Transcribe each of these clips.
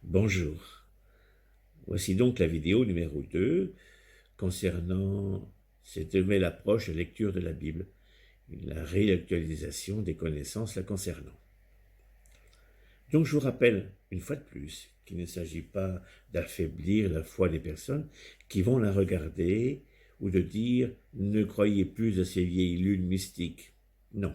Bonjour, voici donc la vidéo numéro 2 concernant cette nouvelle approche de lecture de la Bible, la réactualisation des connaissances la concernant. Donc je vous rappelle une fois de plus qu'il ne s'agit pas d'affaiblir la foi des personnes qui vont la regarder ou de dire « ne croyez plus à ces vieilles lunes mystiques ». Non,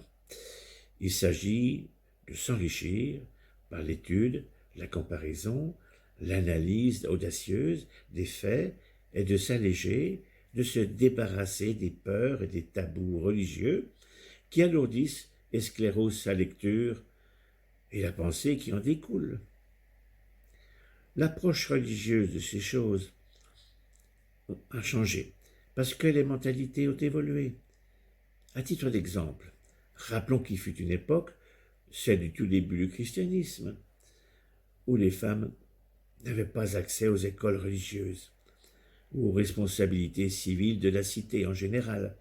il s'agit de s'enrichir par l'étude, la comparaison, l'analyse audacieuse des faits et de s'alléger, de se débarrasser des peurs et des tabous religieux qui alourdissent et sclérosent sa lecture et la pensée qui en découle. L'approche religieuse de ces choses a changé parce que les mentalités ont évolué. À titre d'exemple, rappelons qu'il fut une époque, celle du tout début du christianisme, où les femmes n'avaient pas accès aux écoles religieuses ou aux responsabilités civiles de la cité en général.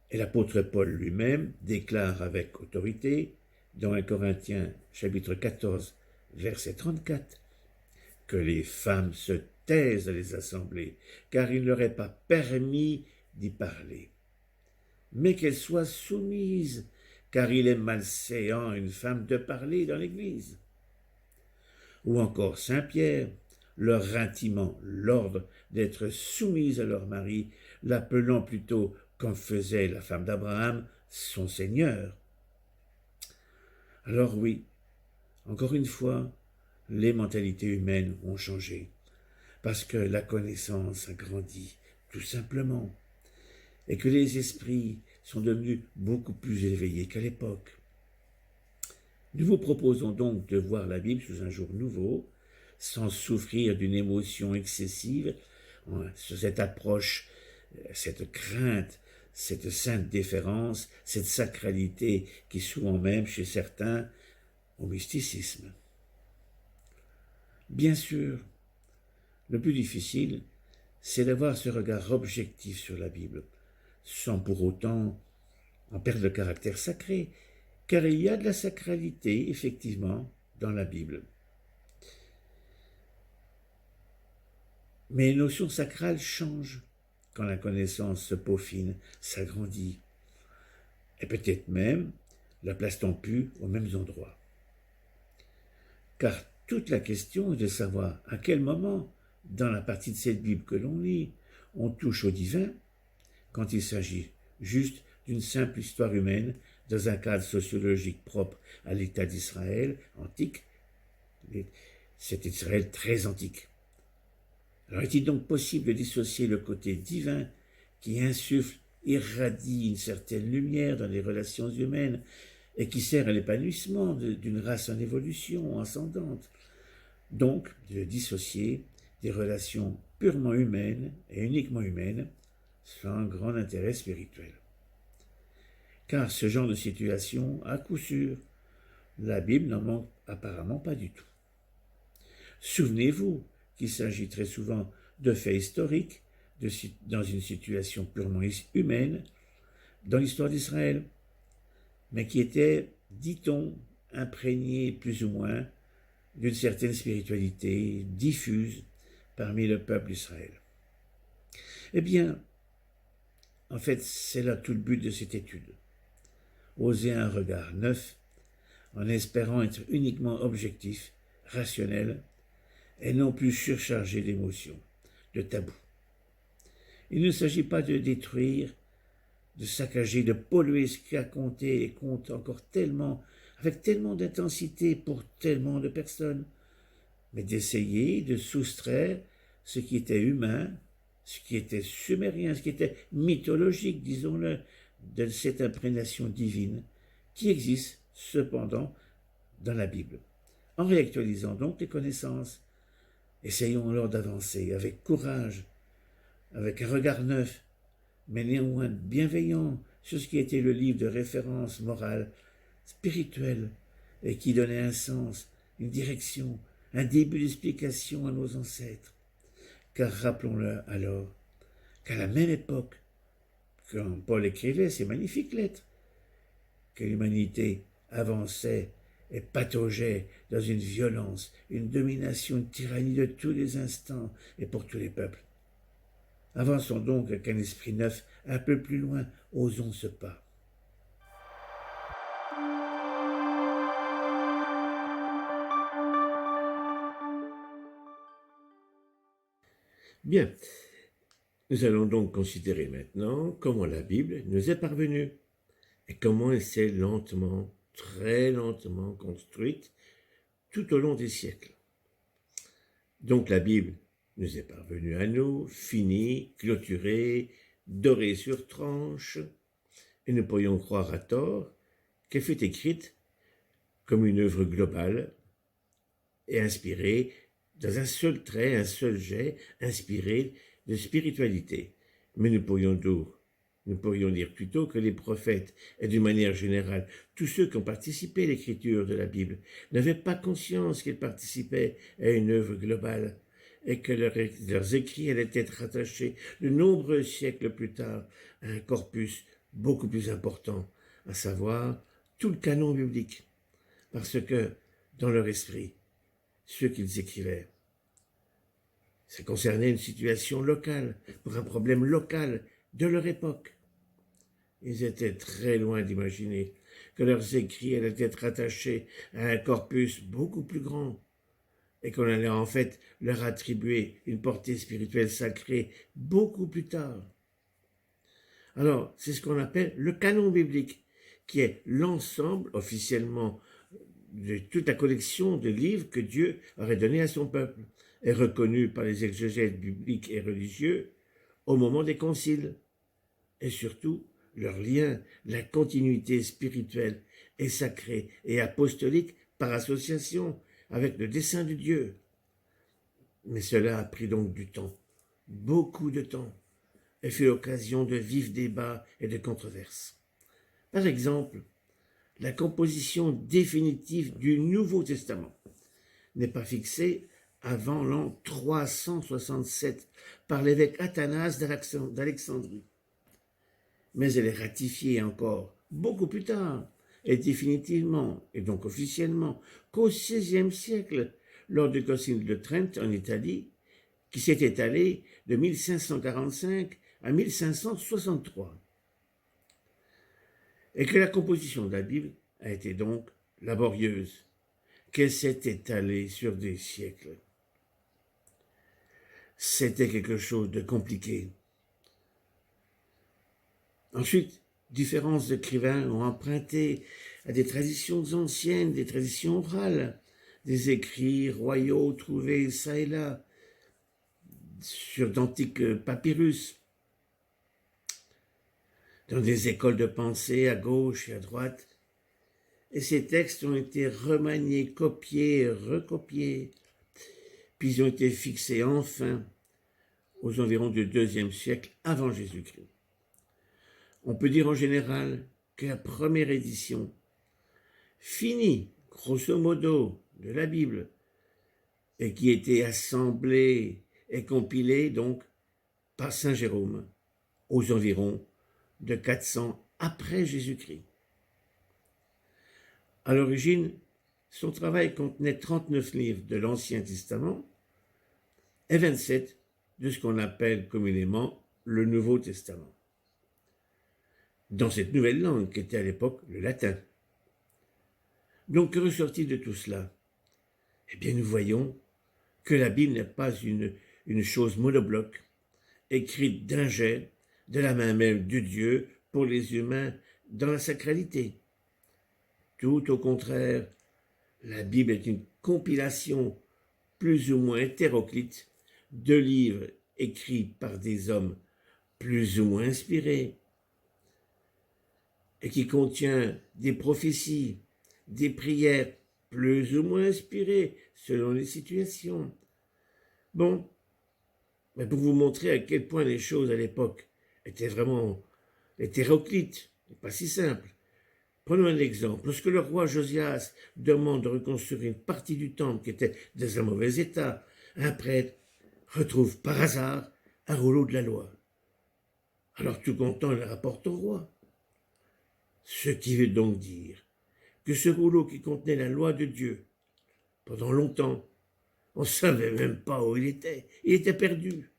Et l'apôtre Paul lui-même déclare avec autorité, dans 1 Corinthiens chapitre 14, verset 34, que les femmes se taisent à les assemblées, car il ne leur est pas permis d'y parler, mais qu'elles soient soumises, car il est malséant à une femme de parler dans l'Église. Ou encore Saint Pierre, leur intimant l'ordre d'être soumises à leur mari, l'appelant plutôt, comme faisait la femme d'Abraham, son Seigneur. Alors oui, encore une fois, les mentalités humaines ont changé, parce que la connaissance a grandi, tout simplement, et que les esprits sont devenus beaucoup plus éveillés qu'à l'époque. Nous vous proposons donc de voir la Bible sous un jour nouveau, sans souffrir d'une émotion excessive, sur cette approche, cette crainte, cette sainte déférence, cette sacralité qui souvent même, chez certains, au mysticisme. Bien sûr, le plus difficile, c'est d'avoir ce regard objectif sur la Bible, sans pour autant en perdre le caractère sacré, car il y a de la sacralité, effectivement, dans la Bible. Mais les notions sacrales changent quand la connaissance se peaufine, s'agrandit, et peut-être même la place-t-on plus aux mêmes endroits. Car toute la question est de savoir à quel moment, dans la partie de cette Bible que l'on lit, on touche au divin, quand il s'agit juste d'une simple histoire humaine dans un cadre sociologique propre à l'État d'Israël antique, cet Israël très antique. Alors est-il donc possible de dissocier le côté divin qui insuffle, irradie une certaine lumière dans les relations humaines et qui sert à l'épanouissement d'une race en évolution ascendante, donc de dissocier des relations purement humaines et uniquement humaines sans grand intérêt spirituel. Car ce genre de situation, à coup sûr, la Bible n'en manque apparemment pas du tout. Souvenez-vous qu'il s'agit très souvent de faits historiques, dans une situation purement humaine, dans l'histoire d'Israël, mais qui étaient, dit-on, imprégnés plus ou moins d'une certaine spiritualité diffuse parmi le peuple d'Israël. Eh bien, en fait, c'est là tout le but de cette étude. Oser un regard neuf, en espérant être uniquement objectif, rationnel, et non plus surchargé d'émotions, de tabous. Il ne s'agit pas de détruire, de saccager, de polluer ce qui a compté et compte encore tellement, avec tellement d'intensité pour tellement de personnes, mais d'essayer de soustraire ce qui était humain, ce qui était sumérien, ce qui était mythologique, disons-le, de cette imprégnation divine qui existe cependant dans la Bible. En réactualisant donc les connaissances, essayons alors d'avancer avec courage, avec un regard neuf, mais néanmoins bienveillant sur ce qui était le livre de référence morale, spirituelle, et qui donnait un sens, une direction, un début d'explication à nos ancêtres. Car rappelons-le alors, qu'à la même époque, quand Paul écrivait ces magnifiques lettres, que l'humanité avançait et pataugeait dans une violence, une domination, une tyrannie de tous les instants et pour tous les peuples. Avançons donc avec un esprit neuf un peu plus loin, osons ce pas. Bien, nous allons donc considérer maintenant comment la Bible nous est parvenue et comment elle s'est lentement, très lentement construite tout au long des siècles. Donc la Bible nous est parvenue à nous, finie, clôturée, dorée sur tranche, et nous pourrions croire à tort qu'elle fut écrite comme une œuvre globale et inspirée dans un seul trait, un seul jet, inspirée de spiritualité. Mais nous pourrions dire plutôt que les prophètes, et d'une manière générale, tous ceux qui ont participé à l'écriture de la Bible, n'avaient pas conscience qu'ils participaient à une œuvre globale, et que leurs écrits allaient être rattachés de nombreux siècles plus tard à un corpus beaucoup plus important, à savoir tout le canon biblique. Parce que, dans leur esprit, ce qu'ils écrivaient, ça concernait une situation locale, pour un problème local de leur époque. Ils étaient très loin d'imaginer que leurs écrits allaient être attachés à un corpus beaucoup plus grand et qu'on allait en fait leur attribuer une portée spirituelle sacrée beaucoup plus tard. Alors, c'est ce qu'on appelle le canon biblique, qui est l'ensemble officiellement de toute la collection de livres que Dieu aurait donné à son peuple, et reconnu par les exégètes bibliques et religieux au moment des conciles, et surtout leur lien, la continuité spirituelle et sacrée et apostolique par association avec le dessein de Dieu. Mais cela a pris donc du temps, beaucoup de temps, et fut l'occasion de vifs débats et de controverses. Par exemple, la composition définitive du Nouveau Testament n'est pas fixée avant l'an 367 par l'évêque Athanase d'Alexandrie. Mais elle est ratifiée encore beaucoup plus tard, et définitivement, et donc officiellement, qu'au XVIe siècle, lors du Concile de Trente en Italie, qui s'est étalé de 1545 à 1563. Et que la composition de la Bible a été donc laborieuse, qu'elle s'est étalée sur des siècles. C'était quelque chose de compliqué. Ensuite, différents écrivains ont emprunté à des traditions anciennes, des traditions orales, des écrits royaux trouvés çà et là, sur d'antiques papyrus, dans des écoles de pensée à gauche et à droite, et ces textes ont été remaniés, copiés, recopiés, puis ils ont été fixés enfin aux environs du IIe siècle avant Jésus-Christ. On peut dire en général que la première édition, finie, grosso modo, de la Bible, et qui était assemblée et compilée donc par Saint Jérôme aux environs de 400 après Jésus-Christ. À l'origine, son travail contenait 39 livres de l'Ancien Testament et 27 de ce qu'on appelle communément le Nouveau Testament, dans cette nouvelle langue qui était à l'époque le latin. Donc, que ressortit de tout cela? Eh bien, nous voyons que la Bible n'est pas une chose monobloc, écrite d'un jet, de la main même de Dieu pour les humains dans la sacralité. Tout au contraire, la Bible est une compilation plus ou moins hétéroclite de livres écrits par des hommes plus ou moins inspirés et qui contient des prophéties, des prières plus ou moins inspirées selon les situations. Bon, mais pour vous montrer à quel point les choses à l'époque étaient vraiment hétéroclites, et pas si simples. Prenons un exemple. Lorsque le roi Josias demande de reconstruire une partie du temple qui était dans un mauvais état, un prêtre retrouve par hasard un rouleau de la loi. Alors tout content, il le rapporte au roi. Ce qui veut donc dire que ce rouleau qui contenait la loi de Dieu. Pendant longtemps, on ne savait même pas où il était perdu.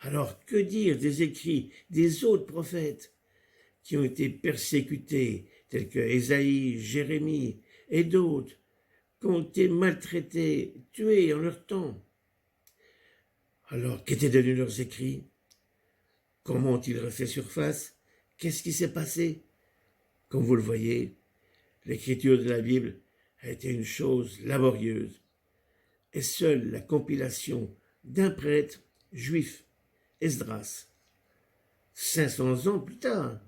Alors que dire des écrits des autres prophètes qui ont été persécutés, tels que Ésaïe, Jérémie et d'autres, qui ont été maltraités, tués en leur temps? Alors, qu'étaient devenus leurs écrits? Comment ont-ils refait surface? Qu'est-ce qui s'est passé? Comme vous le voyez, l'écriture de la Bible a été une chose laborieuse, et seule la compilation d'un prêtre juif, Esdras, 500 ans plus tard,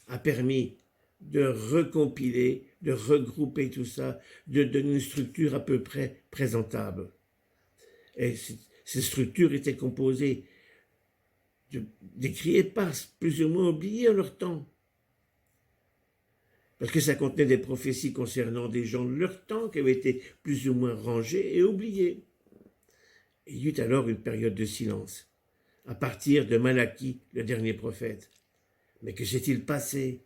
a permis de recompiler, de regrouper tout ça, de donner une structure à peu près présentable. Et ces structures étaient composées d'écrits éparses, plus ou moins oubliés en leur temps. Parce que ça contenait des prophéties concernant des gens de leur temps qui avaient été plus ou moins rangés et oubliés. Il y eut alors une période de silence, à partir de Malachie, le dernier prophète. Mais que s'est-il passé?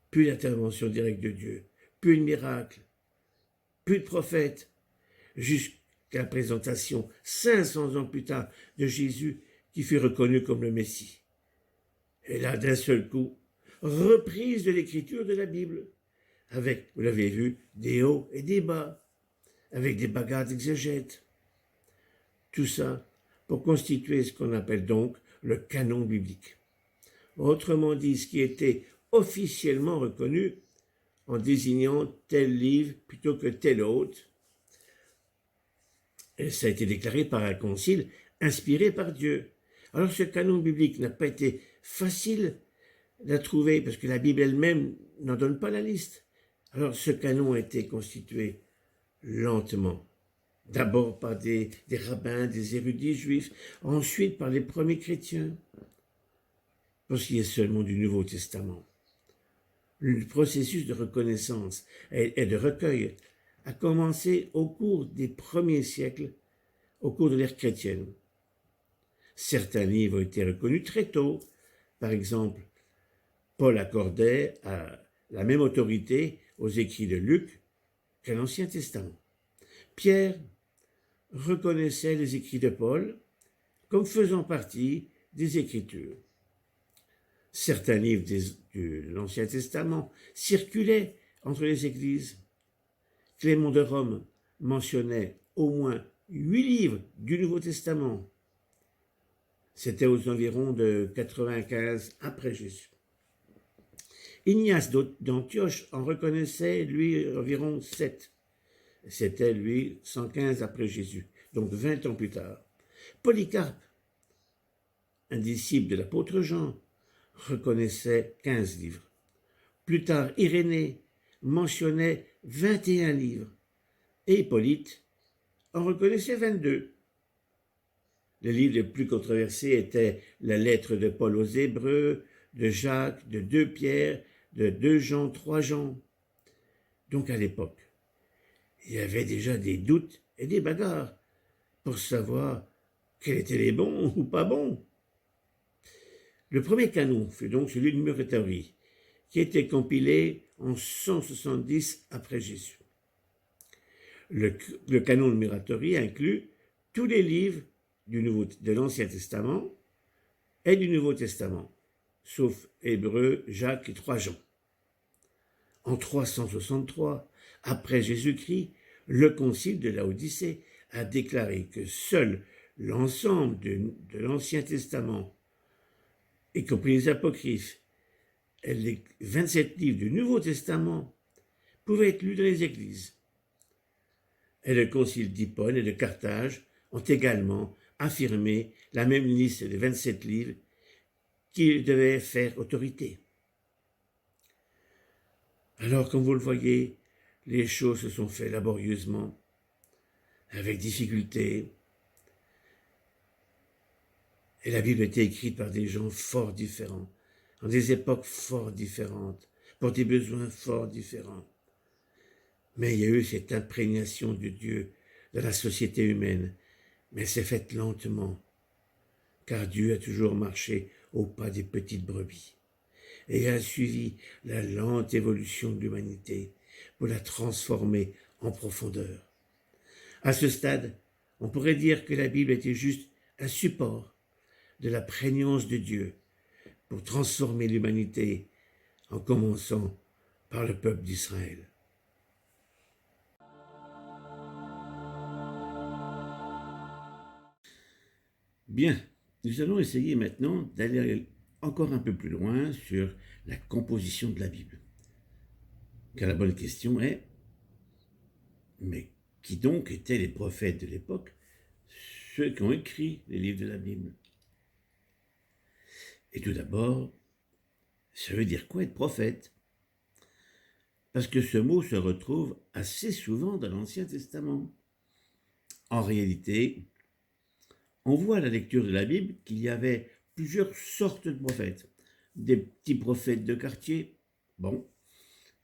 Plus d'intervention directe de Dieu, plus de miracles, plus de prophètes, jusqu'à la présentation, 500 ans plus tard, de Jésus qui fut reconnu comme le Messie. Et là, d'un seul coup, reprise de l'écriture de la Bible, avec, vous l'avez vu, des hauts et des bas, avec des bagarres d'exégètes. Tout ça pour constituer ce qu'on appelle donc le canon biblique. Autrement dit, ce qui était officiellement reconnu en désignant tel livre plutôt que tel autre. Et ça a été déclaré par un concile inspiré par Dieu. Alors ce canon biblique n'a pas été facile à trouver parce que la Bible elle-même n'en donne pas la liste. Alors ce canon a été constitué lentement. D'abord par des rabbins, des érudits juifs, ensuite par les premiers chrétiens, pour ce qui est seulement du Nouveau Testament. Le processus de reconnaissance et de recueil a commencé au cours des premiers siècles, au cours de l'ère chrétienne. Certains livres ont été reconnus très tôt. Par exemple, Paul accordait la même autorité aux écrits de Luc qu'à l'Ancien Testament. Pierre reconnaissait les écrits de Paul comme faisant partie des Écritures. Certains livres de l'Ancien Testament circulaient entre les églises. Clément de Rome mentionnait au moins 8 livres du Nouveau Testament. C'était aux environs de 95 après Jésus. Ignace d'Antioche en reconnaissait, lui, environ 7. C'était, lui, 115 après Jésus, donc 20 ans plus tard. Polycarpe, un disciple de l'apôtre Jean, reconnaissait 15 livres. Plus tard, Irénée mentionnait 21 livres et Hippolyte en reconnaissait 22. Les livres les plus controversés étaient la lettre de Paul aux Hébreux, de Jacques, de 2 Pierre, de 2 Jean, 3 Jean. Donc à l'époque, il y avait déjà des doutes et des bagarres pour savoir quels étaient les bons ou pas bons. Le premier canon fut donc celui de Muratori, qui était compilé en 170 après Jésus. Le canon de Muratori inclut tous les livres de l'Ancien Testament et du Nouveau Testament, sauf Hébreux, Jacques et 3 Jean. En 363, après Jésus-Christ, le concile de Laodicée a déclaré que seul l'ensemble de l'Ancien Testament, y compris les apocryphes, et les 27 livres du Nouveau Testament, pouvaient être lus dans les églises. Et le concile d'Hippone et de Carthage ont également affirmé la même liste de 27 livres qui devaient faire autorité. Alors, comme vous le voyez, les choses se sont faites laborieusement, avec difficulté. Et la Bible a été écrite par des gens fort différents, en des époques fort différentes, pour des besoins fort différents. Mais il y a eu cette imprégnation de Dieu dans la société humaine, mais c'est fait lentement, car Dieu a toujours marché au pas des petites brebis. et a suivi la lente évolution de l'humanité pour la transformer en profondeur. À ce stade, on pourrait dire que la Bible était juste un support de la prégnance de Dieu pour transformer l'humanité, en commençant par le peuple d'Israël. Bien, nous allons essayer maintenant d'aller encore un peu plus loin sur la composition de la Bible. Car la bonne question est, mais qui donc étaient les prophètes de l'époque, ceux qui ont écrit les livres de la Bible? Et tout d'abord, ça veut dire quoi être prophète? Parce que ce mot se retrouve assez souvent dans l'Ancien Testament. En réalité, on voit à la lecture de la Bible qu'il y avait plusieurs sortes de prophètes. Des petits prophètes de quartier, bon,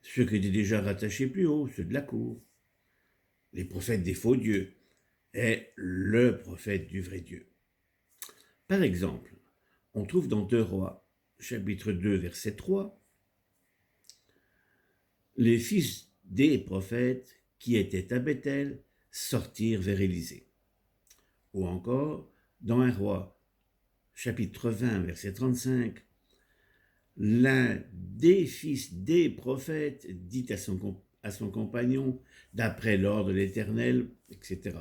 ceux qui étaient déjà rattachés plus haut, ceux de la cour. Les prophètes des faux dieux et le prophète du vrai Dieu. Par exemple, on trouve dans 2 Rois, chapitre 2, verset 3, les fils des prophètes qui étaient à Bethel sortirent vers Élysée. Ou encore, dans 1 Roi, chapitre 20, verset 35, l'un des fils des prophètes dit à son compagnon, d'après l'ordre de l'Éternel, etc.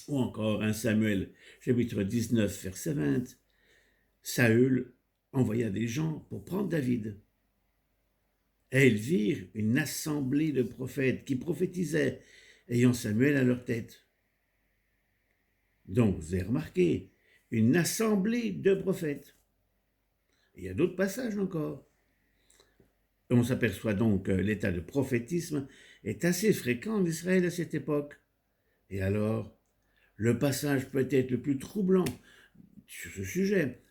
Ou encore 1 Samuel, chapitre 19, verset 20, Saül envoya des gens pour prendre David. Et ils virent une assemblée de prophètes qui prophétisaient, ayant Samuel à leur tête. Donc, vous avez remarqué, une assemblée de prophètes. Il y a d'autres passages encore. On s'aperçoit donc que l'état de prophétisme est assez fréquent en Israël à cette époque. Et alors, le passage peut-être le plus troublant sur ce sujet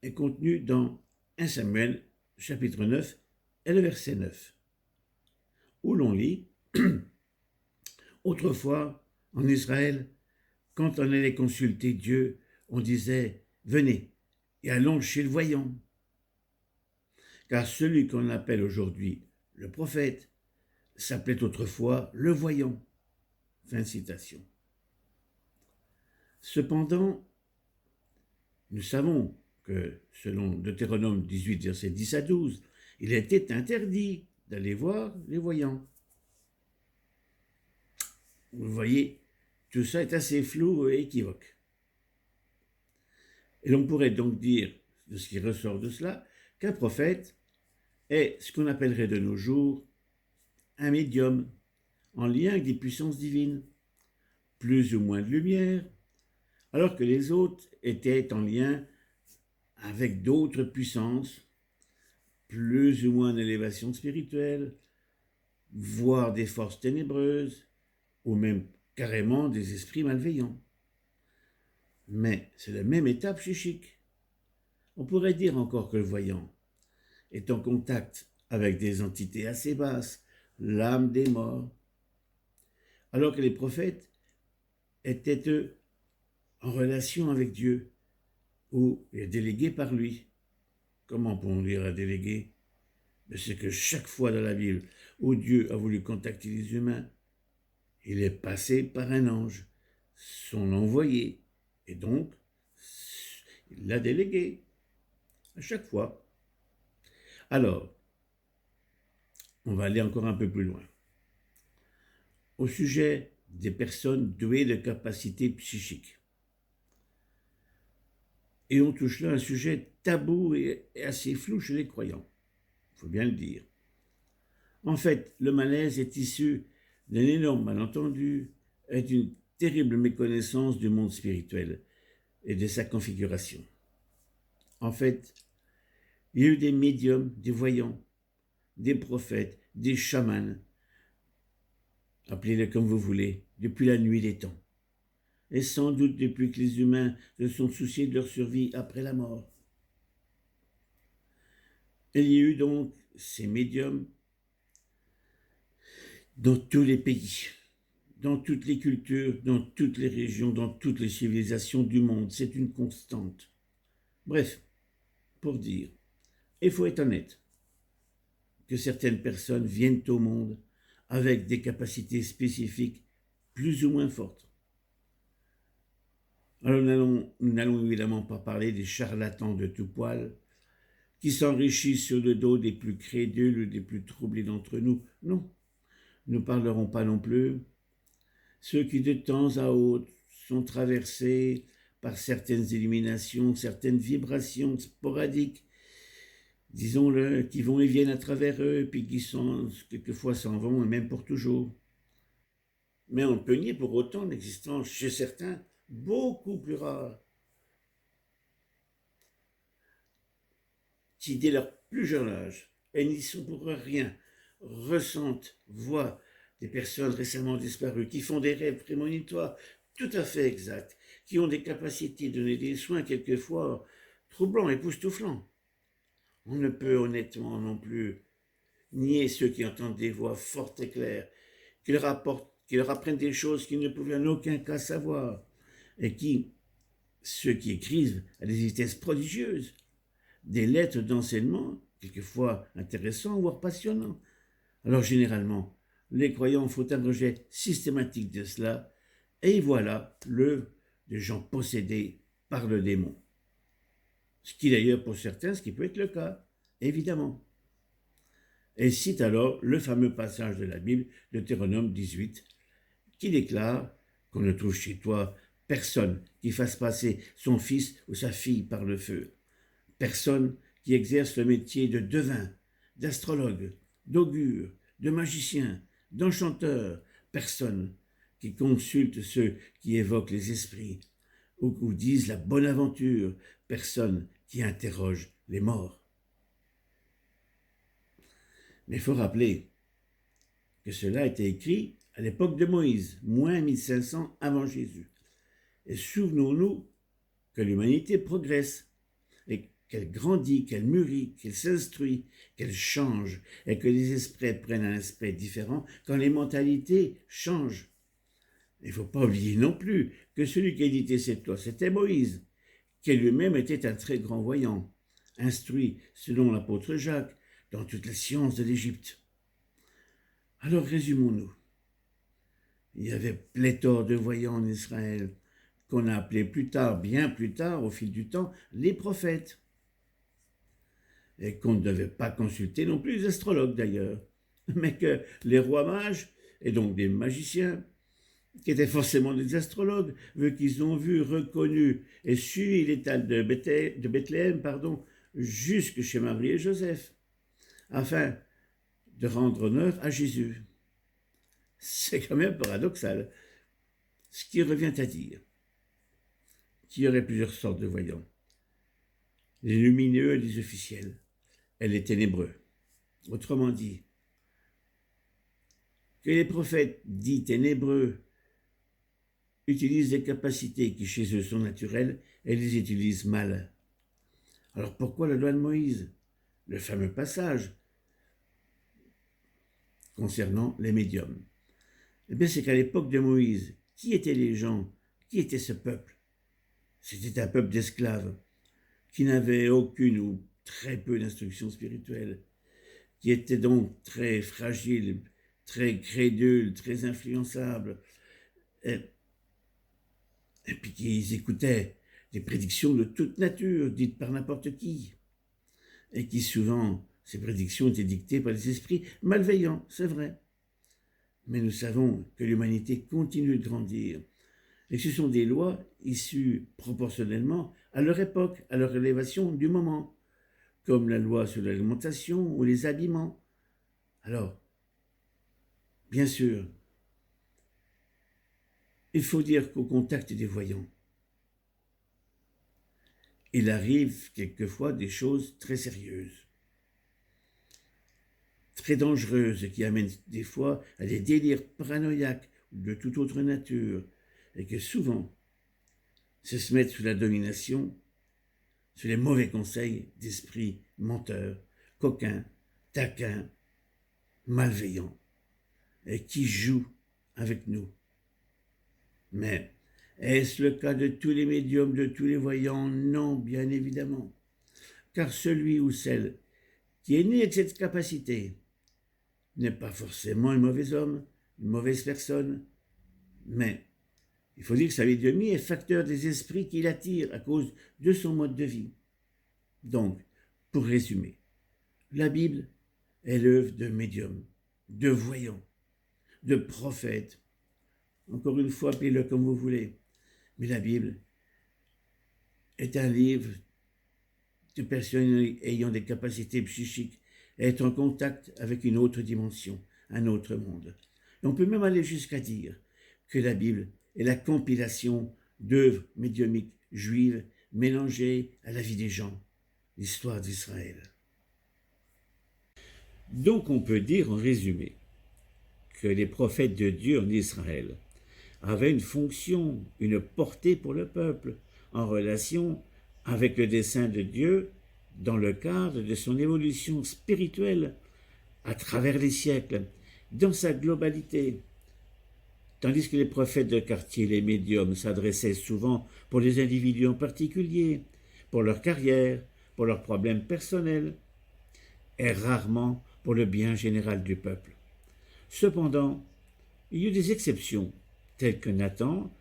est contenu dans 1 Samuel, chapitre 9, et le verset 9, où l'on lit « Autrefois, en Israël, quand on allait consulter Dieu, on disait « Venez et allons chez le voyant ». Car celui qu'on appelle aujourd'hui le prophète s'appelait autrefois le voyant. Fin de citation. Cependant, nous savons que, selon Deutéronome 18, versets 10 à 12, il était interdit d'aller voir les voyants. Vous voyez, tout ça est assez flou et équivoque. Et l'on pourrait donc dire, de ce qui ressort de cela, qu'un prophète est ce qu'on appellerait de nos jours un médium, en lien avec des puissances divines, plus ou moins de lumière, alors que les autres étaient en lien avec d'autres puissances, plus ou moins d'élévation spirituelle, voire des forces ténébreuses, ou même carrément des esprits malveillants. Mais c'est la même étape psychique. On pourrait dire encore que le voyant est en contact avec des entités assez basses, l'âme des morts, alors que les prophètes étaient eux en relation avec Dieu, ou délégués par lui. Comment peut-on dire un délégué? C'est que chaque fois dans la Bible où Dieu a voulu contacter les humains, il est passé par un ange, son envoyé, et donc il l'a délégué à chaque fois. Alors, on va aller encore un peu plus loin. Au sujet des personnes douées de capacités psychiques. Et on touche là un sujet tabou et assez flou chez les croyants. Il faut bien le dire. En fait, le malaise est issu d'un énorme malentendu et d'une terrible méconnaissance du monde spirituel et de sa configuration. En fait, il y a eu des médiums, des voyants, des prophètes, des chamans, appelez-les comme vous voulez, depuis la nuit des temps. Et sans doute depuis que les humains se sont souciés de leur survie après la mort. Il y a eu donc ces médiums dans tous les pays, dans toutes les cultures, dans toutes les régions, dans toutes les civilisations du monde. C'est une constante. Bref, pour dire, il faut être honnête que certaines personnes viennent au monde avec des capacités spécifiques plus ou moins fortes. Alors nous n'allons évidemment pas parler des charlatans de tout poil qui s'enrichissent sur le dos des plus crédules ou des plus troublés d'entre nous. Non, nous ne parlerons pas non plus ceux qui de temps à autre sont traversés par certaines illuminations, certaines vibrations sporadiques, disons-le, qui vont et viennent à travers eux, puis qui sont, quelquefois s'en vont, et même pour toujours. Mais on peut nier pour autant l'existence chez certains, beaucoup plus rares, qui dès leur plus jeune âge, et n'y sont pour rien, ressentent, voient des personnes récemment disparues, qui font des rêves prémonitoires tout à fait exacts, qui ont des capacités de donner des soins quelquefois troublants, époustouflants. On ne peut honnêtement non plus nier ceux qui entendent des voix fortes et claires, qui leur apprennent des choses qu'ils ne pouvaient en aucun cas savoir, et qui, ceux qui écrivent à des vitesses prodigieuses, des lettres d'enseignement, quelquefois intéressants, voire passionnants. Alors généralement, les croyants font un rejet systématique de cela, et voilà l'œuvre de gens possédés par le démon. Ce qui d'ailleurs pour certains, ce qui peut être le cas, évidemment. Et cite alors le fameux passage de la Bible, Deutéronome 18, qui déclare qu'on ne trouve chez toi personne qui fasse passer son fils ou sa fille par le feu, personne qui exerce le métier de devin, d'astrologue, d'augure, de magicien, d'enchanteur, personne qui consulte ceux qui évoquent les esprits ou disent la bonne aventure, personne qui interroge les morts. Mais il faut rappeler que cela a été écrit à l'époque de Moïse, moins 1500 avant Jésus. Et souvenons-nous que l'humanité progresse et qu'elle grandit, qu'elle mûrit, qu'elle s'instruit, qu'elle change et que les esprits prennent un aspect différent quand les mentalités changent. Il ne faut pas oublier non plus que celui qui a édité cette loi, c'était Moïse, qui lui-même était un très grand voyant, instruit, selon l'apôtre Jacques, dans toute la science de l'Égypte. Alors résumons-nous. Il y avait pléthore de voyants en Israël, qu'on a appelés plus tard, bien plus tard, au fil du temps, les prophètes. Et qu'on ne devait pas consulter non plus les astrologues d'ailleurs, mais que les rois mages, et donc des magiciens, qui étaient forcément des astrologues, vu qu'ils ont vu, reconnu et suivi l'étal de Bethléem, jusque chez Marie et Joseph, afin de rendre honneur à Jésus. C'est quand même paradoxal. Ce qui revient à dire qu'il y aurait plusieurs sortes de voyants. Les lumineux et les officiels, et les ténébreux. Autrement dit, que les prophètes dits ténébreux utilisent des capacités qui chez eux sont naturelles et les utilisent mal. Alors pourquoi la loi de Moïse? Le fameux passage concernant les médiums. Eh bien, c'est qu'à l'époque de Moïse, qui étaient les gens? Qui était ce peuple? C'était un peuple d'esclaves qui n'avait aucune ou très peu d'instruction spirituelle, qui était donc très fragile, très crédule, très influençable, et puis qui écoutaient des prédictions de toute nature, dites par n'importe qui, et qui souvent, ces prédictions étaient dictées par des esprits malveillants, c'est vrai. Mais nous savons que l'humanité continue de grandir, et que ce sont des lois issues proportionnellement à leur époque, à leur élévation du moment, comme la loi sur l'alimentation ou les habillements. Alors, bien sûr, il faut dire qu'au contact des voyants, il arrive quelquefois des choses très sérieuses, très dangereuses, qui amènent des fois à des délires paranoïaques ou de toute autre nature, et que souvent, c'est se mettre sous la domination, sous les mauvais conseils d'esprits menteurs, coquins, taquins, malveillants, et qui jouent avec nous. Mais est-ce le cas de tous les médiums, de tous les voyants? Non, bien évidemment. Car celui ou celle qui est né avec cette capacité n'est pas forcément un mauvais homme, une mauvaise personne, mais il faut dire que sa médiumnie est facteur des esprits qui l'attirent à cause de son mode de vie. Donc, pour résumer, la Bible est l'œuvre de médiums, de voyants, de prophètes. Encore une fois, appelez-le comme vous voulez. Mais la Bible est un livre de personnes ayant des capacités psychiques à être en contact avec une autre dimension, un autre monde. Et on peut même aller jusqu'à dire que la Bible est la compilation d'œuvres médiumiques juives mélangées à la vie des gens, l'histoire d'Israël. Donc on peut dire en résumé que les prophètes de Dieu en Israël avaient une fonction, une portée pour le peuple, en relation avec le dessein de Dieu dans le cadre de son évolution spirituelle à travers les siècles, dans sa globalité. Tandis que les prophètes de quartier, les médiums, s'adressaient souvent pour les individus en particulier, pour leur carrière, pour leurs problèmes personnels, et rarement pour le bien général du peuple. Cependant, il y eut des exceptions, telles que Nathan,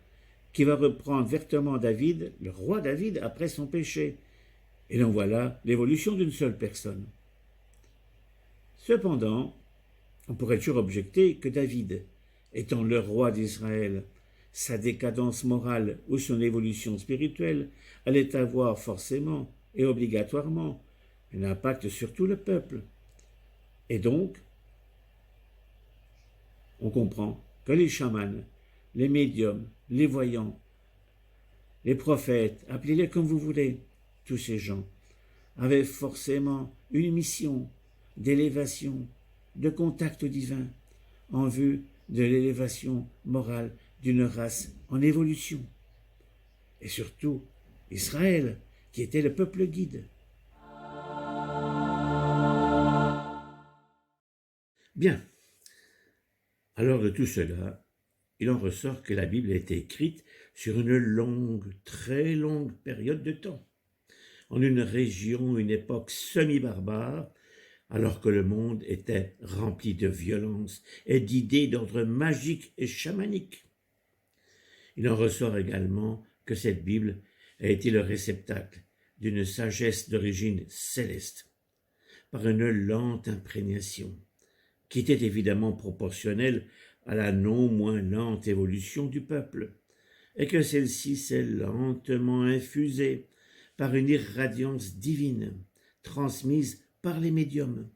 qui va reprendre vertement David, le roi David, après son péché. Et donc voilà l'évolution d'une seule personne. Cependant, on pourrait toujours objecter que David, étant le roi d'Israël, sa décadence morale ou son évolution spirituelle allait avoir forcément et obligatoirement un impact sur tout le peuple. Et donc, on comprend que les chamans, les médiums, les voyants, les prophètes, appelez-les comme vous voulez, tous ces gens, avaient forcément une mission d'élévation, de contact divin, en vue de l'élévation morale d'une race en évolution. Et surtout, Israël, qui était le peuple guide. Bien. Alors de tout cela, il en ressort que la Bible a été écrite sur une longue, très longue période de temps, en une région, une époque semi-barbare, alors que le monde était rempli de violence et d'idées d'ordre magique et chamanique. Il en ressort également que cette Bible a été le réceptacle d'une sagesse d'origine céleste, par une lente imprégnation, qui était évidemment proportionnelle à la non moins lente évolution du peuple, et que celle-ci s'est lentement infusée par une irradiance divine, transmise par les médiums.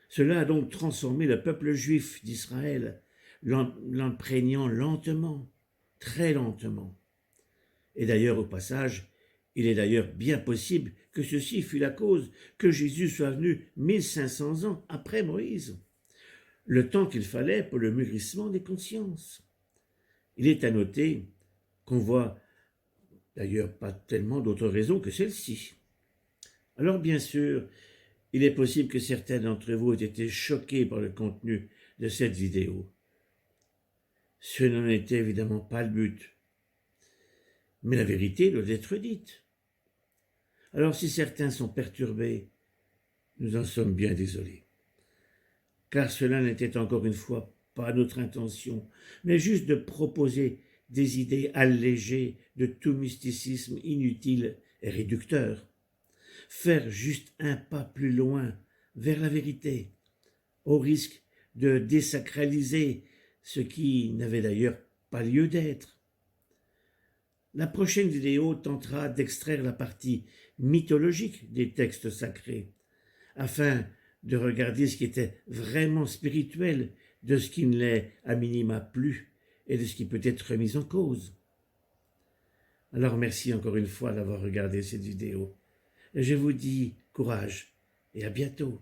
Cela a donc transformé le peuple juif d'Israël, l'imprégnant lentement, très lentement. Et d'ailleurs, au passage, il est d'ailleurs bien possible que ceci fût la cause que Jésus soit venu 1500 ans après Moïse, le temps qu'il fallait pour le mûrissement des consciences. Il est à noter qu'on voit d'ailleurs pas tellement d'autres raisons que celle-ci. Alors bien sûr, il est possible que certains d'entre vous aient été choqués par le contenu de cette vidéo. Ce n'en était évidemment pas le but. Mais la vérité doit être dite. Alors si certains sont perturbés, nous en sommes bien désolés. Car cela n'était encore une fois pas notre intention, mais juste de proposer des idées allégées de tout mysticisme inutile et réducteur. Faire juste un pas plus loin vers la vérité, au risque de désacraliser ce qui n'avait d'ailleurs pas lieu d'être. La prochaine vidéo tentera d'extraire la partie mythologique des textes sacrés, afin de regarder ce qui était vraiment spirituel de ce qui ne l'est à minima plus et de ce qui peut être remis en cause. Alors merci encore une fois d'avoir regardé cette vidéo. Et je vous dis courage et à bientôt.